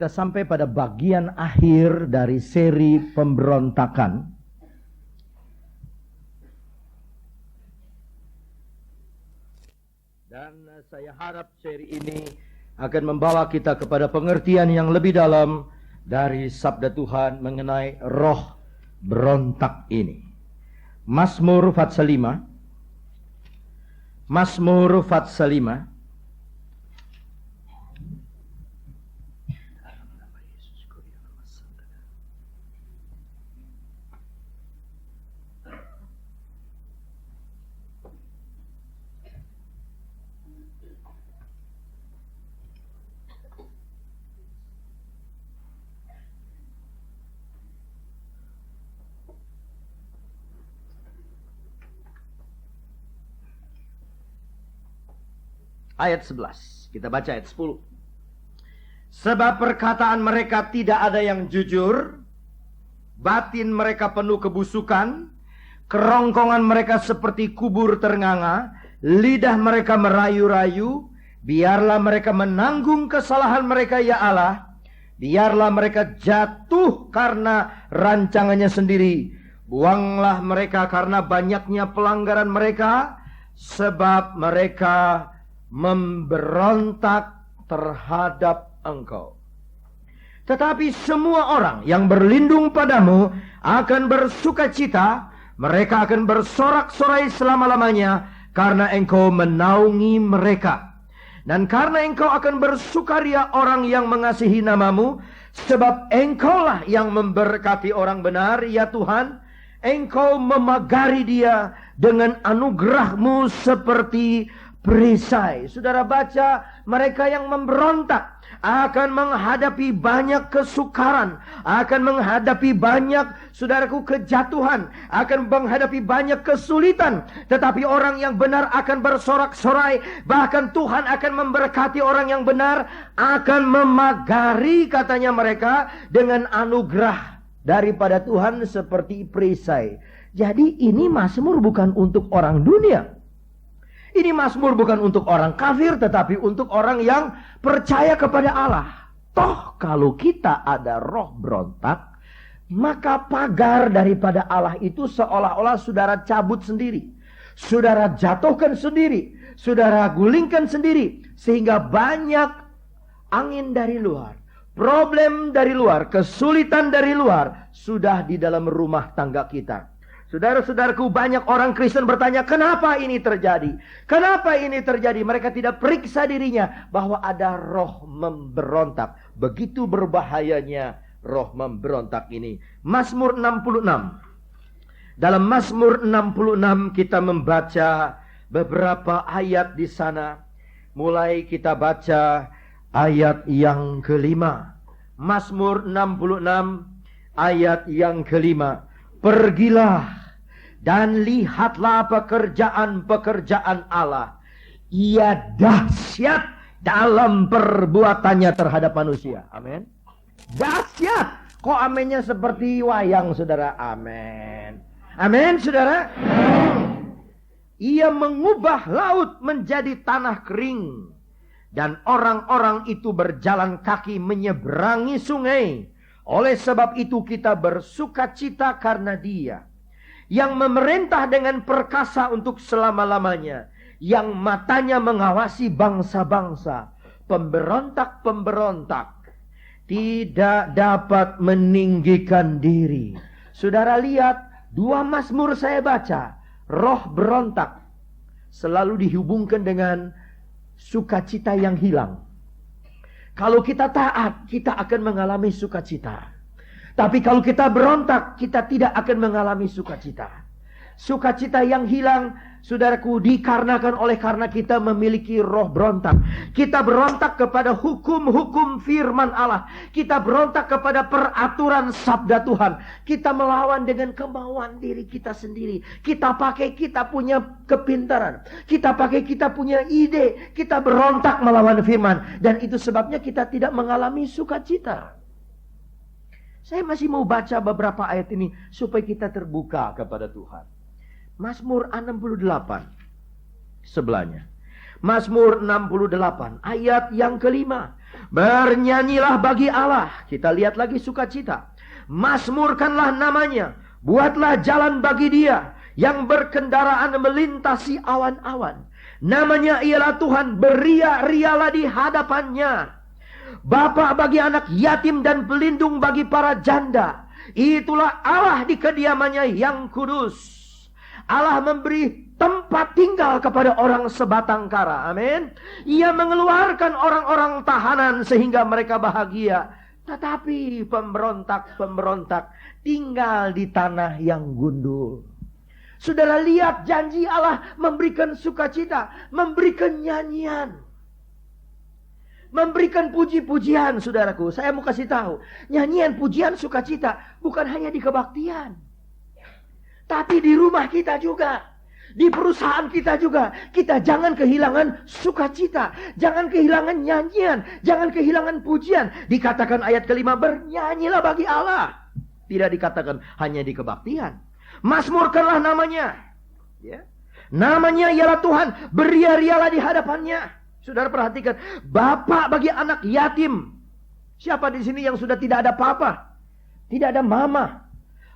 Kita sampai pada bagian akhir dari seri pemberontakan. Dan saya harap seri ini akan membawa kita kepada pengertian yang lebih dalam dari sabda Tuhan mengenai roh berontak ini. Mazmur pasal 5. Mazmur pasal 5. Ayat 11. Kita baca ayat 10. Sebab perkataan mereka tidak ada yang jujur, batin mereka penuh kebusukan, kerongkongan mereka seperti kubur ternganga, lidah mereka merayu-rayu. Biarlah mereka menanggung kesalahan mereka, ya Allah. Biarlah mereka jatuh karena rancangannya sendiri. Buanglah mereka karena banyaknya pelanggaran mereka, sebab mereka memberontak terhadap Engkau. Tetapi semua orang yang berlindung padamu akan bersukacita, mereka akan bersorak-sorai selama-lamanya, karena Engkau menaungi mereka. Dan karena Engkau akan bersukaria orang yang mengasihi namamu, sebab Engkaulah yang memberkati orang benar, ya Tuhan. Engkau memagari dia dengan anugerah-Mu seperti perisai. Saudara baca, mereka yang memberontak akan menghadapi banyak kesukaran, akan menghadapi banyak, saudaraku, kejatuhan, akan menghadapi banyak kesulitan. Tetapi orang yang benar akan bersorak-sorai. Bahkan Tuhan akan memberkati orang yang benar, akan memagari, katanya mereka, dengan anugerah daripada Tuhan seperti perisai. Jadi ini mazmur bukan untuk orang dunia. Ini mazmur bukan untuk orang kafir, tetapi untuk orang yang percaya kepada Allah. Toh kalau kita ada roh berontak, maka pagar daripada Allah itu seolah-olah saudara cabut sendiri, saudara jatuhkan sendiri, saudara gulingkan sendiri, sehingga banyak angin dari luar, problem dari luar, kesulitan dari luar sudah di dalam rumah tangga kita. Saudara-saudaraku, banyak orang Kristen bertanya, kenapa ini terjadi? Kenapa ini terjadi? Mereka tidak periksa dirinya bahwa ada roh memberontak. Begitu berbahayanya roh memberontak ini. Mazmur 66. Dalam Mazmur 66 kita membaca beberapa ayat di sana. Mulai kita baca ayat yang kelima. Mazmur 66 ayat yang kelima. Pergilah dan lihatlah pekerjaan-pekerjaan Allah. Ia dahsyat dalam perbuatannya terhadap manusia. Amin. Dahsyat. Kok aminnya seperti wayang, saudara? Amin. Amin, saudara. Ia mengubah laut menjadi tanah kering, dan orang-orang itu berjalan kaki menyeberangi sungai. Oleh sebab itu kita bersukacita karena Dia yang memerintah dengan perkasa untuk selama-lamanya, yang matanya mengawasi bangsa-bangsa. Pemberontak-pemberontak tidak dapat meninggikan diri. Saudara lihat, dua mazmur saya baca, roh berontak selalu dihubungkan dengan sukacita yang hilang. Kalau kita taat, kita akan mengalami sukacita. Tapi kalau kita berontak, kita tidak akan mengalami sukacita. Sukacita yang hilang, saudaraku, dikarenakan oleh karena kita memiliki roh berontak. Kita berontak kepada hukum-hukum firman Allah. Kita berontak kepada peraturan sabda Tuhan. Kita melawan dengan kemauan diri kita sendiri. Kita pakai kita punya kepintaran. Kita pakai kita punya ide. Kita berontak melawan firman. Dan itu sebabnya kita tidak mengalami sukacita. Saya masih mau baca beberapa ayat ini supaya kita terbuka kepada Tuhan. Mazmur 68 sebelahnya. Mazmur 68 ayat yang kelima. Bernyanyilah bagi Allah. Kita lihat lagi sukacita. Mazmurkanlah namanya. Buatlah jalan bagi Dia yang berkendaraan melintasi awan-awan. Namanya ialah Tuhan, beria-rialah di hadapannya. Bapa bagi anak yatim dan pelindung bagi para janda. Itulah Allah di kediamannya yang kudus. Allah memberi tempat tinggal kepada orang sebatang kara. Amin. Ia mengeluarkan orang-orang tahanan sehingga mereka bahagia. Tetapi pemberontak-pemberontak tinggal di tanah yang gundul. Saudara lihat janji Allah memberikan sukacita, memberikan nyanyian, memberikan puji-pujian. Saudaraku, saya mau kasih tahu, nyanyian, pujian, sukacita bukan hanya di kebaktian, tapi di rumah kita juga, di perusahaan kita juga. Kita jangan kehilangan sukacita, jangan kehilangan nyanyian, jangan kehilangan pujian. Dikatakan ayat kelima, bernyanyilah bagi Allah. Tidak dikatakan hanya di kebaktian. Mazmurkanlah namanya. Ya. Namanya ialah Tuhan, beria-rialah di hadapannya. Saudara perhatikan, bapak bagi anak yatim. Siapa di sini yang sudah tidak ada papa? Tidak ada mama.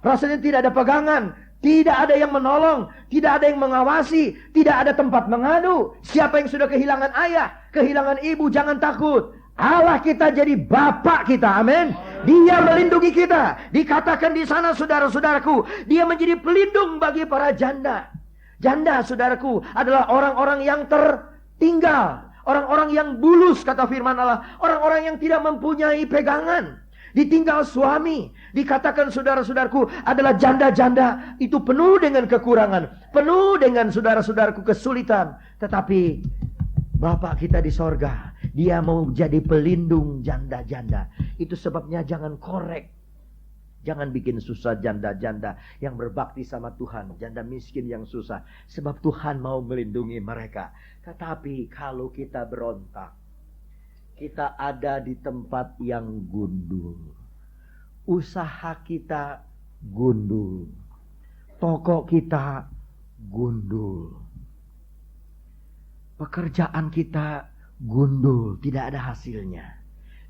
Rasanya tidak ada pegangan. Tidak ada yang menolong. Tidak ada yang mengawasi. Tidak ada tempat mengadu. Siapa yang sudah kehilangan ayah, kehilangan ibu, jangan takut. Allah kita jadi bapak kita, amin. Dia melindungi kita. Dikatakan di sana, saudara-saudaraku, Dia menjadi pelindung bagi para janda. Janda, saudaraku, adalah orang-orang yang tertinggal, orang-orang yang bulus, kata firman Allah, orang-orang yang tidak mempunyai pegangan, ditinggal suami. Dikatakan, saudara-saudaraku, adalah janda-janda itu penuh dengan kekurangan, penuh dengan, saudara-saudaraku, kesulitan. Tetapi Bapak kita di sorga, Dia mau jadi pelindung janda-janda. Itu sebabnya jangan korek, jangan bikin susah janda-janda yang berbakti sama Tuhan, janda miskin yang susah. Sebab Tuhan mau melindungi mereka. Tetapi kalau kita berontak, kita ada di tempat yang gundul, usaha kita gundul, toko kita gundul, pekerjaan kita gundul, tidak ada hasilnya.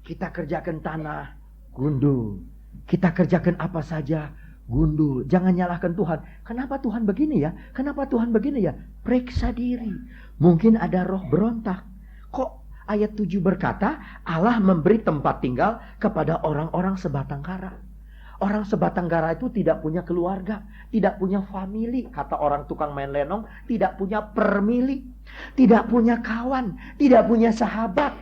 Kita kerjakan tanah, gundul. Kita kerjakan apa saja, gundul. Jangan nyalahkan Tuhan. Kenapa Tuhan begini ya? Kenapa Tuhan begini ya? Periksa diri. Mungkin ada roh berontak. Kok ayat 7 berkata, Allah memberi tempat tinggal kepada orang-orang sebatang kara. Orang sebatang kara itu tidak punya keluarga, tidak punya famili. Kata orang tukang main lenong, tidak punya permili, tidak punya kawan, tidak punya sahabat.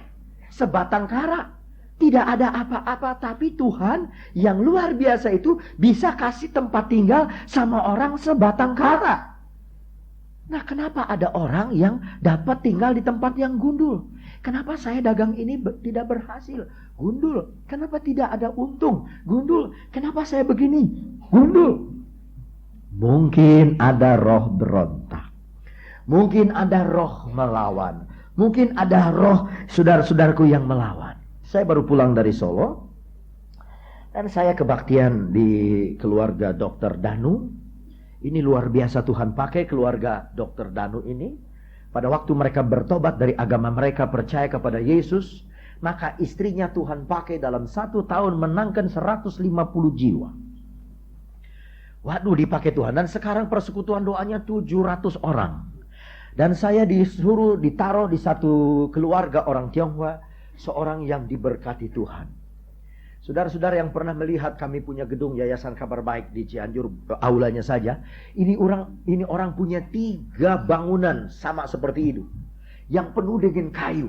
Sebatang kara, tidak ada apa-apa. Tapi Tuhan yang luar biasa itu bisa kasih tempat tinggal sama orang sebatang kara. Nah, kenapa ada orang yang dapat tinggal di tempat yang gundul? Kenapa saya dagang ini tidak berhasil? Gundul. Kenapa tidak ada untung? Gundul. Kenapa saya begini? Gundul. Mungkin ada roh berontak. Mungkin ada roh melawan. Mungkin ada roh saudara-saudaraku yang melawan. Saya baru pulang dari Solo. Dan saya kebaktian di keluarga Dr. Danu. Ini luar biasa Tuhan pakai keluarga Dr. Danu ini. Pada waktu mereka bertobat dari agama mereka, percaya kepada Yesus, maka istrinya Tuhan pakai dalam 1 tahun menangkan 150 jiwa. Waduh, dipakai Tuhan. Dan sekarang persekutuan doanya 700 orang. Dan saya ditaruh di satu keluarga orang Tionghoa, seorang yang diberkati Tuhan. Saudara-saudara yang pernah melihat kami punya gedung Yayasan Kabar Baik di Cianjur, aulanya saja. Ini orang punya 3 bangunan sama seperti itu, yang penuh dengan kayu.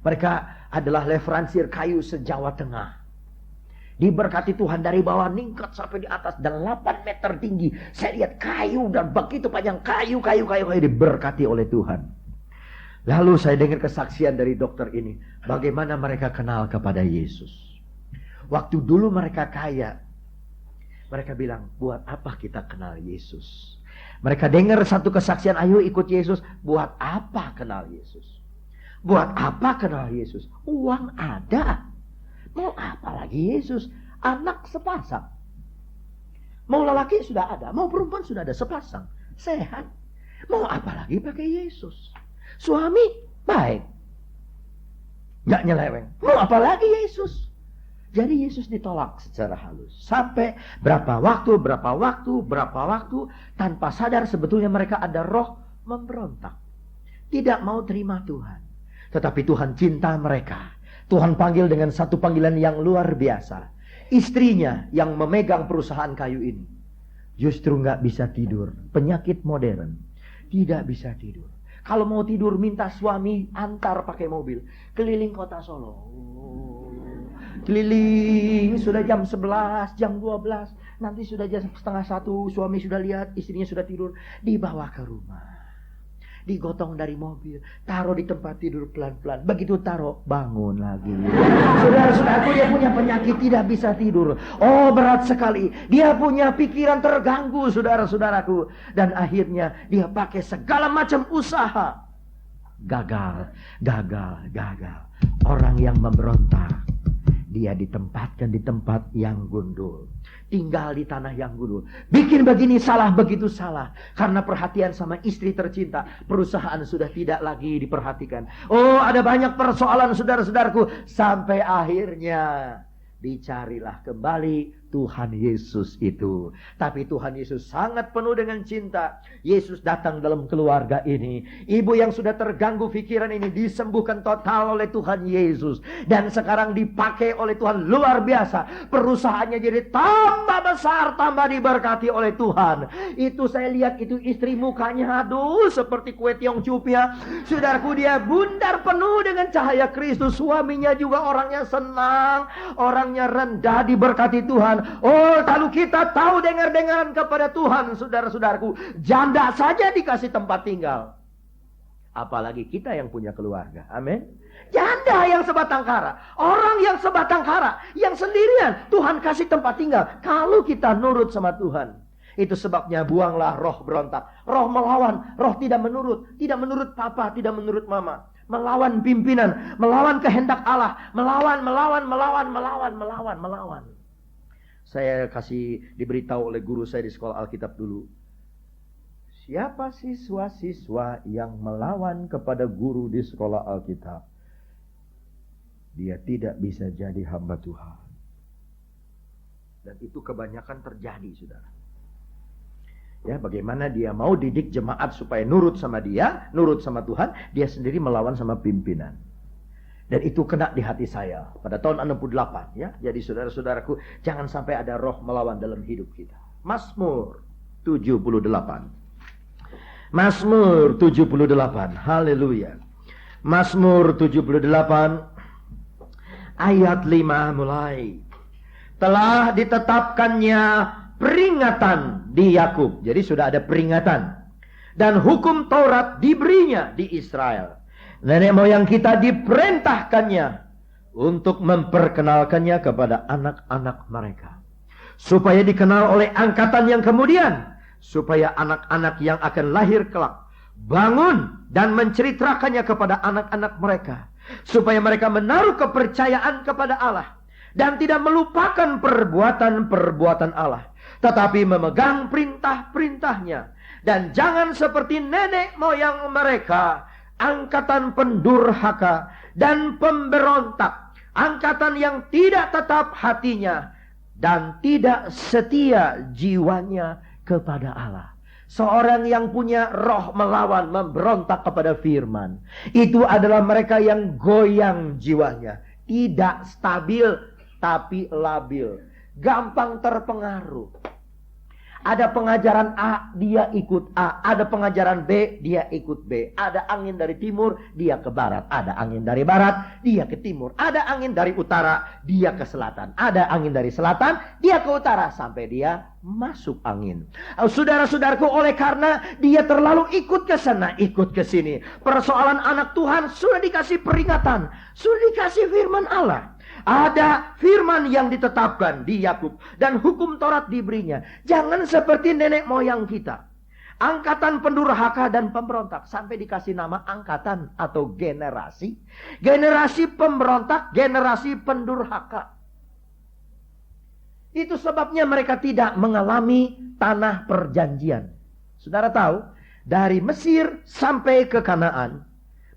Mereka adalah leveransir kayu se-Jawa Tengah. Diberkati Tuhan dari bawah ningkat sampai di atas dan 8 meter tinggi. Saya lihat kayu dan begitu panjang kayu diberkati oleh Tuhan. Lalu saya dengar kesaksian dari dokter ini, bagaimana mereka kenal kepada Yesus. Waktu dulu mereka kaya, mereka bilang, buat apa kita kenal Yesus? Mereka dengar satu kesaksian, ayo ikut Yesus. Buat apa kenal Yesus? Buat apa kenal Yesus? Uang ada. Mau apa lagi Yesus? Anak sepasang. Mau lelaki sudah ada, mau perempuan sudah ada sepasang. Sehat. Mau apa lagi pakai Yesus? Suami baik. Nggak nyeleweng. Mau apa lagi Yesus? Jadi Yesus ditolak secara halus. Sampai berapa waktu, tanpa sadar sebetulnya mereka ada roh memberontak. Tidak mau terima Tuhan. Tetapi Tuhan cinta mereka. Tuhan panggil dengan satu panggilan yang luar biasa. Istrinya yang memegang perusahaan kayu ini justru nggak bisa tidur. Penyakit modern. Tidak bisa tidur. Kalau mau tidur minta suami antar pakai mobil. Keliling kota Solo. Keliling, sudah jam 11, jam 12. Nanti sudah jam setengah 1, suami sudah lihat, istrinya sudah tidur. Dibawa ke rumah. Digotong dari mobil, taruh di tempat tidur pelan-pelan. Begitu taruh, bangun lagi. Saudara-saudaraku, dia punya penyakit, tidak bisa tidur. Oh, berat sekali. Dia punya pikiran terganggu, saudara-saudaraku. Dan akhirnya dia pakai segala macam usaha. Gagal. Orang yang memberontak, dia ditempatkan di tempat yang gundul. Tinggal di tanah yang gundul. Bikin begini salah, begitu salah. Karena perhatian sama istri tercinta, perusahaan sudah tidak lagi diperhatikan. Oh, ada banyak persoalan saudara-saudaraku. Sampai akhirnya dicarilah kembali Tuhan Yesus itu. Tapi Tuhan Yesus sangat penuh dengan cinta. Yesus datang dalam keluarga ini. Ibu yang sudah terganggu pikiran ini disembuhkan total oleh Tuhan Yesus. Dan sekarang dipakai oleh Tuhan luar biasa. Perusahaannya jadi tambah besar, tambah diberkati oleh Tuhan. Itu saya lihat itu istri mukanya aduh seperti kue tiong cupia. Saudaraku, dia bundar penuh dengan cahaya Kristus. Suaminya juga orangnya senang, orangnya rendah, diberkati Tuhan. Oh, kalau kita tahu dengar-dengaran kepada Tuhan, saudara-saudaraku, janda saja dikasih tempat tinggal. Apalagi kita yang punya keluarga. Amin. Janda yang sebatang kara, orang yang sebatang kara, yang sendirian, Tuhan kasih tempat tinggal. Kalau kita nurut sama Tuhan. Itu sebabnya buanglah roh berontak, roh melawan, roh tidak menurut papa, tidak menurut mama. Melawan pimpinan, melawan kehendak Allah, melawan. Saya kasih diberitahu oleh guru saya di sekolah Alkitab dulu. Siapa siswa-siswa yang melawan kepada guru di sekolah Alkitab? Dia tidak bisa jadi hamba Tuhan. Dan itu kebanyakan terjadi, saudara. Ya, bagaimana dia mau didik jemaat supaya nurut sama dia, nurut sama Tuhan, dia sendiri melawan sama pimpinan. Dan itu kena di hati saya pada tahun 68 ya. Jadi saudara-saudaraku, jangan sampai ada roh melawan dalam hidup kita. Mazmur 78. Mazmur 78. Haleluya. Mazmur 78 ayat 5 mulai. Telah ditetapkannya peringatan di Yakub. Jadi sudah ada peringatan. Dan hukum Taurat diberinya di Israel. Nenek moyang kita diperintahkannya untuk memperkenalkannya kepada anak-anak mereka. Supaya dikenal oleh angkatan yang kemudian. Supaya anak-anak yang akan lahir kelak bangun dan menceritakannya kepada anak-anak mereka. Supaya mereka menaruh kepercayaan kepada Allah. Dan tidak melupakan perbuatan-perbuatan Allah. Tetapi memegang perintah-perintahnya. Dan jangan seperti nenek moyang mereka. Angkatan pendurhaka dan pemberontak, angkatan yang tidak tetap hatinya dan tidak setia jiwanya kepada Allah. Seorang yang punya roh melawan, memberontak kepada firman, itu adalah mereka yang goyang jiwanya, tidak stabil tapi labil, gampang terpengaruh. Ada pengajaran A, dia ikut A. Ada pengajaran B, dia ikut B. Ada angin dari timur, dia ke barat. Ada angin dari barat, dia ke timur. Ada angin dari utara, dia ke selatan. Ada angin dari selatan, dia ke utara. Sampai dia masuk angin. Saudara-saudaraku, oleh karena dia terlalu ikut ke sana, ikut ke sini. Persoalan anak Tuhan sudah dikasih peringatan. Sudah dikasih firman Allah. Ada firman yang ditetapkan di Yakub dan hukum Taurat diberinya. Jangan seperti nenek moyang kita. Angkatan pendurhaka dan pemberontak. Sampai dikasih nama angkatan atau generasi. Generasi pemberontak, generasi pendurhaka. Itu sebabnya mereka tidak mengalami tanah perjanjian. Saudara tahu, dari Mesir sampai ke Kanaan,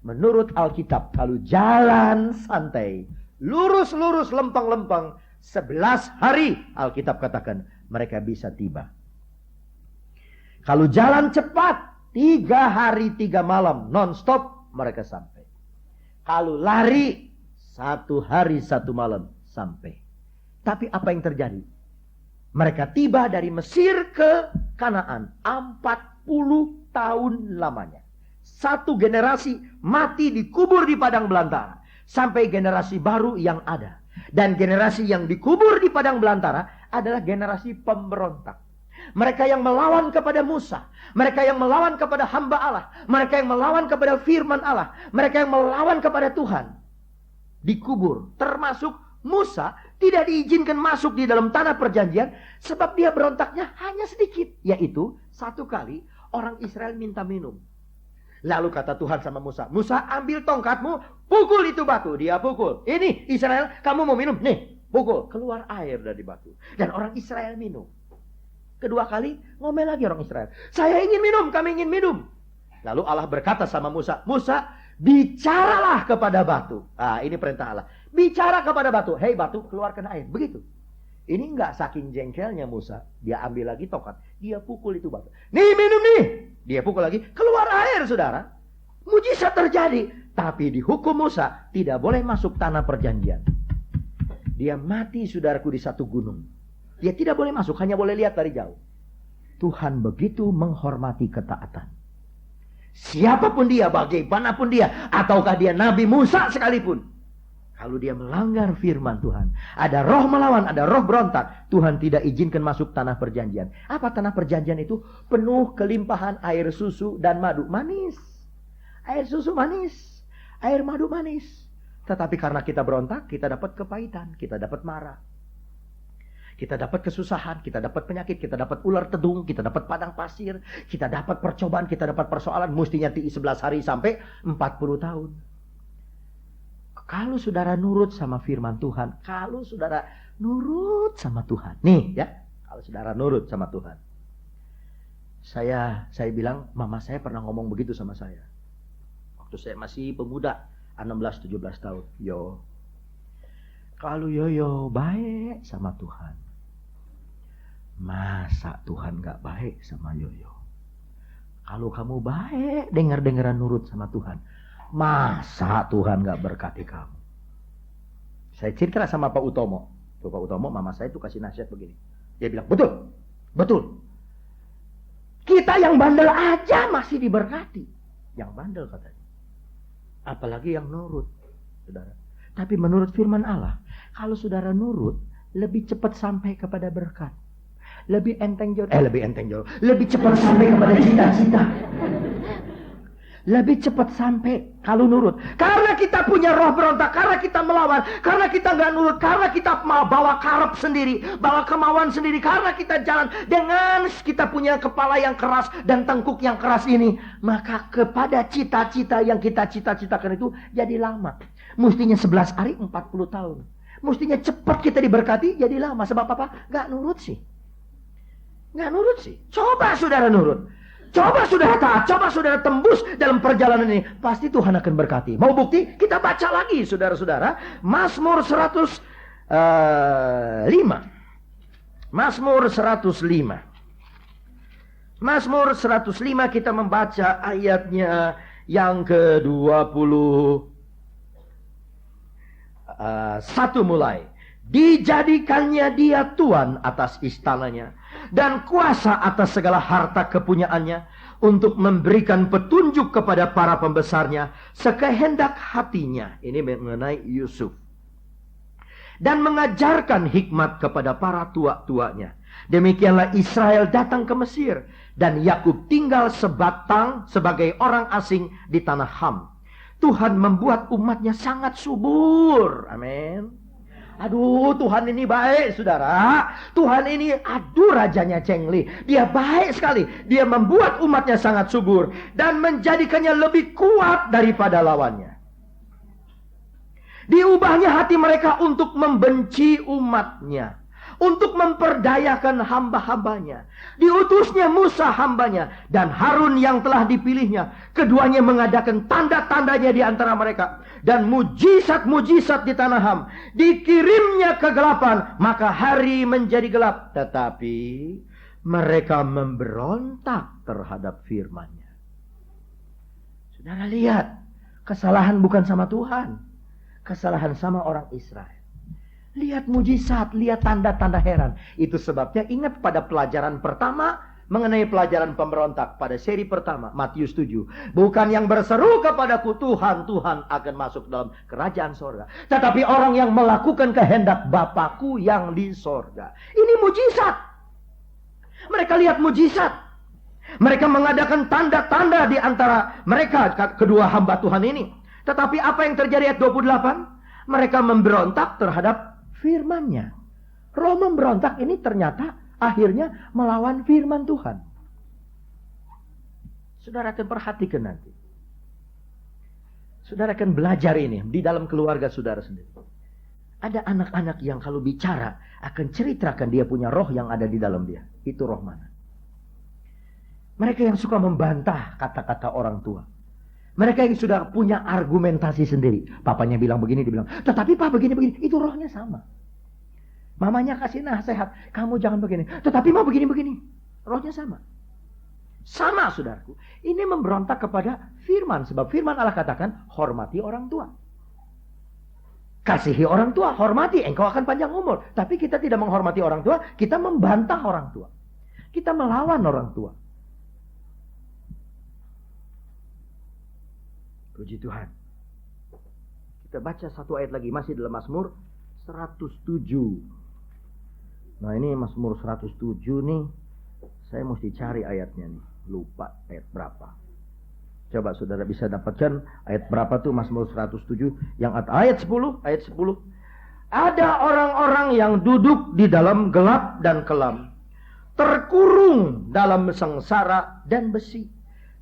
menurut Alkitab, kalau jalan santai, lurus-lurus, lempeng-lempeng, 11 hari Alkitab katakan mereka bisa tiba. Kalau jalan cepat, 3 hari 3 malam non-stop mereka sampai. Kalau lari, 1 hari 1 malam sampai. Tapi apa yang terjadi? Mereka tiba dari Mesir ke Kanaan 40 tahun lamanya. 1 generasi mati dikubur di padang belantara. Sampai generasi baru yang ada. Dan generasi yang dikubur di padang belantara adalah generasi pemberontak. Mereka yang melawan kepada Musa. Mereka yang melawan kepada hamba Allah. Mereka yang melawan kepada firman Allah. Mereka yang melawan kepada Tuhan. Dikubur. Termasuk Musa tidak diizinkan masuk di dalam tanah perjanjian. Sebab dia berontaknya hanya sedikit. Yaitu 1 kali orang Israel minta minum. Lalu kata Tuhan sama Musa. Musa, ambil tongkatmu, pukul itu batu. Dia pukul. Ini Israel, kamu mau minum? Nih, pukul. Keluar air dari batu. Dan orang Israel minum. Kedua kali ngomel lagi orang Israel. Saya ingin minum, kami ingin minum. Lalu Allah berkata sama Musa. Musa, bicaralah kepada batu. Ini perintah Allah. Bicara kepada batu. Hei batu, keluarkan air. Begitu. Ini enggak saking jengkelnya Musa. Dia ambil lagi tongkat. Dia pukul itu batu. Nih minum nih. Dia pukul lagi. Keluar air saudara. Mujizat terjadi. Tapi dihukum Musa. Tidak boleh masuk tanah perjanjian. Dia mati saudaraku di satu gunung. Dia tidak boleh masuk, hanya boleh lihat dari jauh. Tuhan begitu menghormati ketaatan. Siapapun dia, bagaimanapun dia, ataukah dia Nabi Musa sekalipun. Kalau dia melanggar firman Tuhan, ada roh melawan, ada roh berontak, Tuhan tidak izinkan masuk tanah perjanjian. Apa tanah perjanjian itu? Penuh kelimpahan air susu dan madu. Manis. Air susu manis. Air madu manis. Tetapi karena kita berontak, kita dapat kepahitan, kita dapat marah. Kita dapat kesusahan, kita dapat penyakit, kita dapat ular tedung, kita dapat padang pasir, kita dapat percobaan, kita dapat persoalan, mestinya 11 hari sampai 40 tahun. Kalau saudara nurut sama firman Tuhan, kalau saudara nurut sama Tuhan, nih ya, kalau saudara nurut sama Tuhan. Saya bilang, mama saya pernah ngomong begitu sama saya. Waktu saya masih pemuda, 16-17 tahun. Kalau Yoyo baik sama Tuhan, masa Tuhan gak baik sama Yoyo? Kalau kamu baik, dengar-dengaran nurut sama Tuhan, masa Tuhan gak berkati kamu? Saya cerita sama Pak Utomo. Pak Utomo, mama saya tuh kasih nasihat begini. Dia bilang, betul, betul. Kita yang bandel aja masih diberkati. Yang bandel katanya. Apalagi yang nurut, saudara. Tapi menurut firman Allah, kalau saudara nurut, lebih cepat sampai kepada berkat. Lebih enteng jauh. Lebih cepat sampai kepada cita-cita. Lebih cepat sampai kalau nurut. Karena kita punya roh berontak, karena kita melawan, karena kita nggak nurut, karena kita mau bawa karep sendiri, bawa kemauan sendiri, karena kita jalan dengan kita punya kepala yang keras dan tengkuk yang keras ini, maka kepada cita-cita yang kita cita-citakan itu jadi lama. Mestinya 11 hari 40 tahun. Mestinya cepat kita diberkati, jadi lama. Sebab apa? Nggak nurut sih. Nggak nurut sih. Coba saudara nurut. Coba saudara taat. Coba saudara tembus dalam perjalanan ini. Pasti Tuhan akan berkati. Mau bukti? Kita baca lagi saudara-saudara. Mazmur 105. Mazmur 105. Mazmur 105 kita membaca ayatnya yang ke-21 mulai. Dijadikannya dia tuan atas istananya dan kuasa atas segala harta kepunyaannya, untuk memberikan petunjuk kepada para pembesarnya sekehendak hatinya. Ini mengenai Yusuf. Dan mengajarkan hikmat kepada para tua-tuanya. Demikianlah Israel datang ke Mesir, dan Yakub tinggal sebatang sebagai orang asing di tanah Ham. Tuhan membuat umatnya sangat subur. Amin. Aduh, Tuhan ini baik, saudara. Tuhan ini, rajanya cengli. Dia baik sekali. Dia membuat umatnya sangat subur dan menjadikannya lebih kuat daripada lawannya. Diubahnya hati mereka untuk membenci umatnya. untuk memperdayakan hamba-hambanya. Diutusnya Musa hambanya dan Harun yang telah dipilihnya. Keduanya mengadakan tanda-tandanya di antara mereka. Dan mujizat-mujizat di tanah Ham. Dikirimnya kegelapan, maka hari menjadi gelap. Tetapi mereka memberontak terhadap firman-Nya. Saudara lihat, kesalahan bukan sama Tuhan. Kesalahan sama orang Israel. Lihat mujizat, lihat tanda-tanda heran. Itu sebabnya ingat pada pelajaran pertama mengenai pelajaran pemberontak pada seri pertama, Matius 7. Bukan yang berseru kepadaku, Tuhan, Tuhan akan masuk dalam kerajaan sorga. Tetapi orang yang melakukan kehendak Bapakku yang di sorga. Ini mujizat. Mereka lihat mujizat. Mereka mengadakan tanda-tanda di antara mereka, kedua hamba Tuhan ini. Tetapi apa yang terjadi ayat 28? Mereka memberontak terhadap firman-Nya. Roh memberontak ini ternyata akhirnya melawan firman Tuhan. Saudara akan perhatikan nanti. Saudara akan belajar ini di dalam keluarga saudara sendiri. Ada anak-anak yang kalau bicara akan ceritakan dia punya roh yang ada di dalam dia. Itu roh mana? Mereka yang suka membantah kata-kata orang tua. Mereka yang sudah punya argumentasi sendiri. Papanya bilang begini, dia bilang, tetapi Pak begini-begini. Itu rohnya sama. Mamanya kasih nasihat, kamu jangan begini. Tetapi mau begini-begini. Rohnya sama. Sama saudaraku. Ini memberontak kepada firman. Sebab firman Allah katakan, hormati orang tua. Kasihi orang tua, hormati, engkau akan panjang umur. Tapi kita tidak menghormati orang tua, kita membantah orang tua. Kita melawan orang tua. Puji Tuhan. Kita baca satu ayat lagi. Masih dalam Mazmur 107. Nah ini Mazmur 107 nih. Saya mesti cari ayatnya nih. Lupa ayat berapa. Coba saudara bisa dapatkan ayat berapa tuh Mazmur 107. Yang ayat 10. Ayat 10. Ada orang-orang yang duduk di dalam gelap dan kelam. Terkurung dalam sengsara dan besi.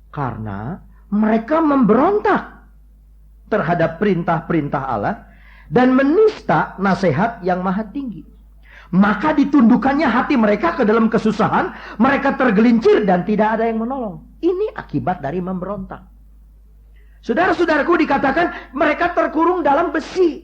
Karena mereka memberontak terhadap perintah-perintah Allah dan menista nasihat yang maha tinggi. Maka ditundukkannya hati mereka ke dalam kesusahan, mereka tergelincir dan tidak ada yang menolong. Ini akibat dari memberontak. Saudara-saudaraku, dikatakan mereka terkurung dalam besi.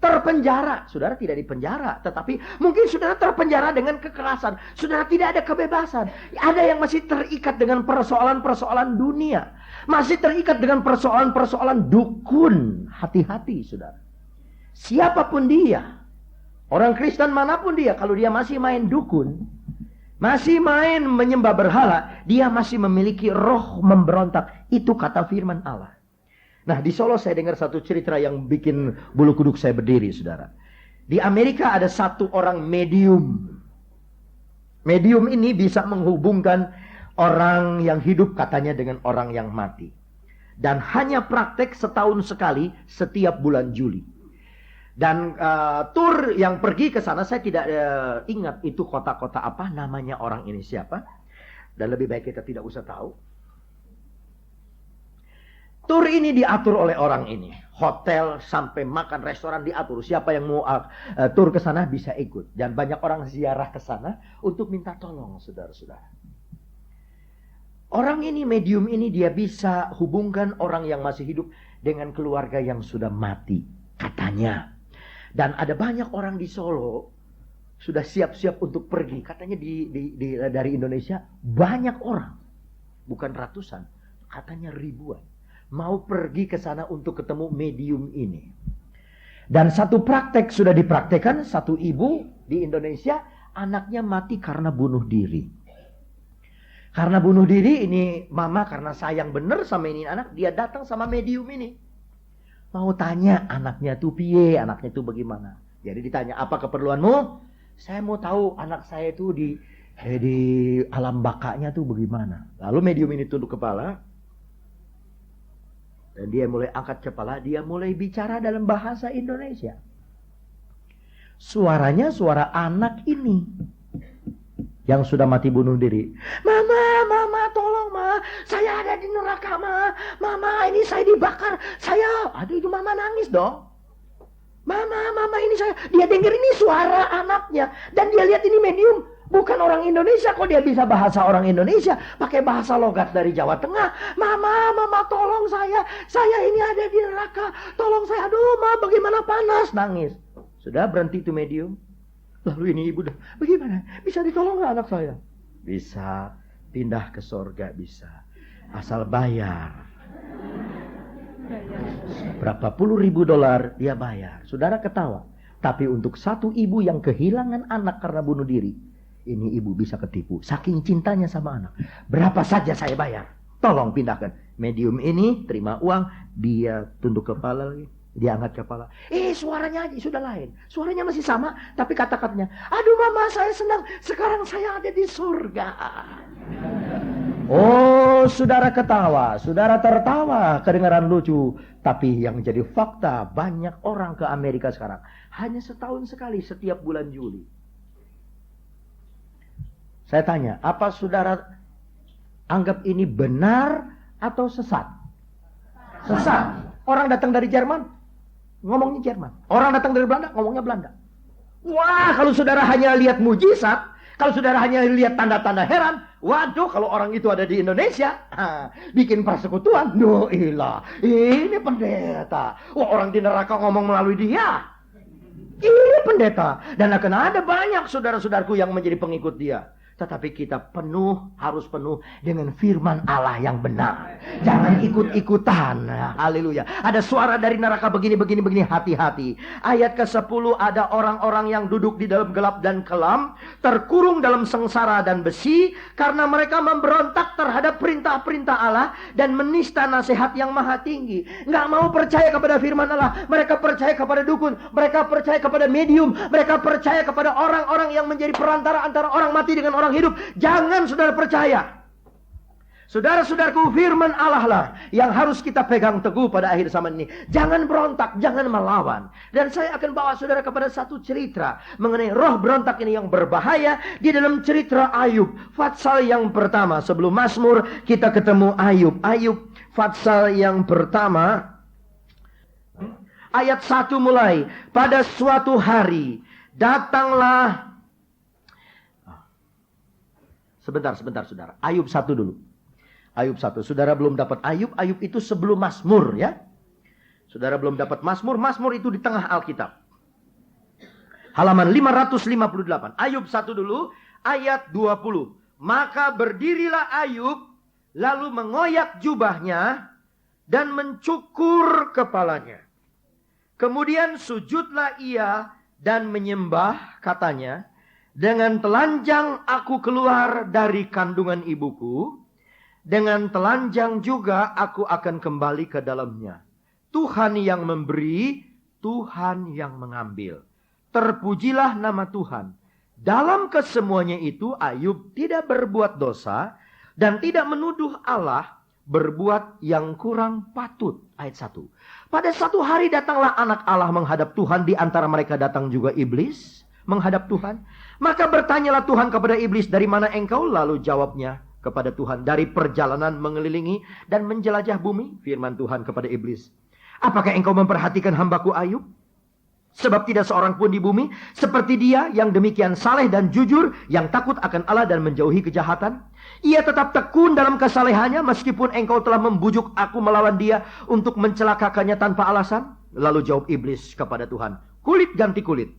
Terpenjara. Saudara tidak dipenjara, tetapi mungkin saudara terpenjara dengan kekerasan. Saudara tidak ada kebebasan. Ada yang masih terikat dengan persoalan-persoalan dunia. Masih terikat dengan persoalan-persoalan dukun. Hati-hati saudara. Siapapun dia, orang Kristen manapun dia, kalau dia masih main dukun, masih main menyembah berhala, dia masih memiliki roh memberontak. Itu kata firman Allah. Nah di Solo saya dengar satu cerita yang bikin bulu kuduk saya berdiri saudara. Di Amerika ada satu orang medium. Medium ini bisa menghubungkan orang yang hidup katanya dengan orang yang mati. Dan hanya praktek setahun sekali setiap bulan Juli. Dan tur yang pergi ke sana saya tidak ingat itu kota-kota apa, namanya orang ini siapa. Dan lebih baik kita tidak usah tahu. Tur ini diatur oleh orang ini. Hotel sampai makan restoran diatur. Siapa yang mau tur ke sana bisa ikut. Dan banyak orang ziarah ke sana untuk minta tolong saudara-saudara. Orang ini, medium ini, dia bisa hubungkan orang yang masih hidup dengan keluarga yang sudah mati. Katanya. Dan ada banyak orang di Solo sudah siap-siap untuk pergi. Katanya dari Indonesia banyak orang. Bukan ratusan. Katanya ribuan. Mau pergi ke sana untuk ketemu medium ini. Dan satu praktek sudah dipraktekkan, satu ibu di Indonesia, anaknya mati karena bunuh diri. Karena bunuh diri, ini mama karena sayang bener sama ini anak, dia datang sama medium ini. Mau tanya anaknya tuh piye, anaknya tuh bagaimana. Jadi ditanya, apa keperluanmu? Saya mau tahu anak saya tuh di alam bakanya tuh bagaimana. Lalu medium ini tunduk kepala. Dan dia mulai angkat kepala, dia mulai bicara dalam bahasa Indonesia. Suaranya suara anak ini. Yang sudah mati bunuh diri. Mama, tolong ma. Saya ada di neraka ma. Mama, ini saya dibakar. Aduh itu mama nangis dong. Mama ini saya. Dia dengar ini suara anaknya. Dan dia lihat ini medium. Bukan orang Indonesia, kok dia bisa bahasa orang Indonesia. Pakai bahasa logat dari Jawa Tengah. Mama tolong saya. Saya ini ada di neraka. Tolong saya. Aduh bagaimana panas. Nangis. Sudah berhenti itu medium. Lalu ini ibu, bagaimana? Bisa ditolong gak anak saya? Bisa. Pindah ke surga bisa. Asal bayar. Berapa puluh ribu dolar dia bayar. Saudara ketawa. Tapi untuk satu ibu yang kehilangan anak karena bunuh diri, ini ibu bisa ketipu. Saking cintanya sama anak. Berapa saja saya bayar. Tolong pindahkan. Medium ini terima uang. Dia tunduk kepala lagi. Dia angkat kepala. Suaranya aja sudah lain. Suaranya masih sama. Tapi kata-katanya. Aduh mama saya senang. Sekarang saya ada di surga. Oh, saudara ketawa, saudara tertawa, kedengaran lucu. Tapi yang jadi fakta, banyak orang ke Amerika sekarang hanya setahun sekali setiap bulan Juli. Saya tanya, apa saudara anggap ini benar atau sesat? Sesat. Orang datang dari Jerman, ngomongnya Jerman. Orang datang dari Belanda, ngomongnya Belanda. Wah, kalau saudara hanya lihat mujizat, kalau saudara hanya lihat tanda-tanda heran, waduh, kalau orang itu ada di Indonesia, bikin persekutuan, ilah, ini pendeta. Wah, orang di neraka ngomong melalui dia. Ini pendeta. Dan akan ada banyak saudara-saudaraku yang menjadi pengikut dia. Tetapi kita harus penuh dengan firman Allah yang benar. Jangan ikut-ikutan. Haleluya. Ada suara dari neraka begini, hati-hati. Ayat ke-10, ada orang-orang yang duduk di dalam gelap dan kelam, terkurung dalam sengsara dan besi, karena mereka memberontak terhadap perintah-perintah Allah dan menista nasihat yang maha tinggi. Nggak mau percaya kepada firman Allah. Mereka percaya kepada dukun. Mereka percaya kepada medium. Mereka percaya kepada orang-orang yang menjadi perantara antara orang mati dengan orang hidup. Jangan saudara percaya. Saudara-saudaraku, firman Allah lah yang harus kita pegang teguh pada akhir zaman ini. Jangan berontak, jangan melawan. Dan saya akan bawa saudara kepada satu cerita mengenai roh berontak ini yang berbahaya di dalam cerita Ayub. Fatsal yang pertama, sebelum Mazmur kita ketemu Ayub. Ayub fatsal yang pertama, ayat 1 mulai. Pada suatu hari datanglah. Sebentar saudara. Ayub 1 dulu. Ayub 1. Saudara belum dapat Ayub. Ayub itu sebelum Mazmur ya. Saudara belum dapat Mazmur. Mazmur itu di tengah Alkitab. Halaman 558. Ayub 1 dulu. Ayat 20. Maka berdirilah Ayub. Lalu mengoyak jubahnya. Dan mencukur kepalanya. Kemudian sujudlah ia. Dan menyembah katanya. Dengan telanjang aku keluar dari kandungan ibuku. Dengan telanjang juga aku akan kembali ke dalamnya. Tuhan yang memberi, Tuhan yang mengambil. Terpujilah nama Tuhan. Dalam kesemuanya itu Ayub tidak berbuat dosa. Dan tidak menuduh Allah berbuat yang kurang patut. Ayat 1. Pada satu hari datanglah anak Allah menghadap Tuhan. Di antara mereka datang juga iblis menghadap Tuhan. Maka bertanyalah Tuhan kepada iblis, dari mana engkau? Lalu jawabnya kepada Tuhan, dari perjalanan mengelilingi dan menjelajah bumi. Firman Tuhan kepada iblis, apakah engkau memperhatikan hambaku Ayub? Sebab tidak seorang pun di bumi seperti dia yang demikian saleh dan jujur, yang takut akan Allah dan menjauhi kejahatan. Ia tetap tekun dalam kesalehannya meskipun engkau telah membujuk aku melawan dia untuk mencelakakannya tanpa alasan. Lalu jawab iblis kepada Tuhan, kulit ganti kulit.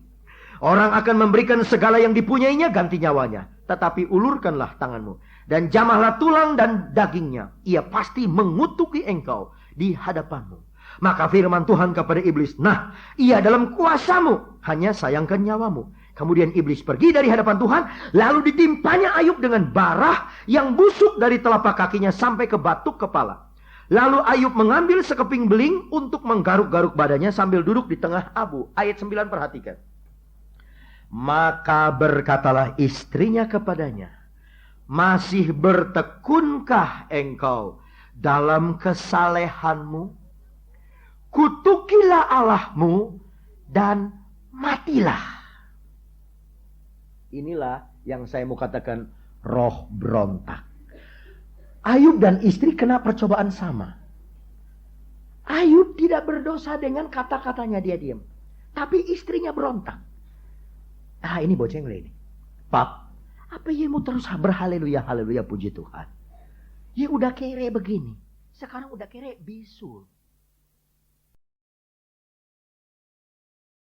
Orang akan memberikan segala yang dipunyainya ganti nyawanya. Tetapi ulurkanlah tanganmu dan jamahlah tulang dan dagingnya. Ia pasti mengutuki engkau di hadapanmu. Maka firman Tuhan kepada iblis, nah, ia dalam kuasamu, hanya sayangkan nyawamu. Kemudian iblis pergi dari hadapan Tuhan, lalu ditimpanya Ayub dengan bara yang busuk dari telapak kakinya sampai ke batuk kepala. Lalu Ayub mengambil sekeping beling untuk menggaruk-garuk badannya sambil duduk di tengah abu. Ayat 9 perhatikan. Maka berkatalah istrinya kepadanya, masih bertekunkah engkau dalam kesalehanmu? Kutukilah Allahmu dan matilah. Inilah yang saya mau katakan roh berontak. Ayub dan istri kena percobaan sama. Ayub tidak berdosa dengan kata-katanya, dia diam. Tapi istrinya berontak. Ah, ini bocengle ini. Pap, apa ye mau terus berhaleluya, haleluya, puji Tuhan. Ye udah kere begini. Sekarang udah kere bisul.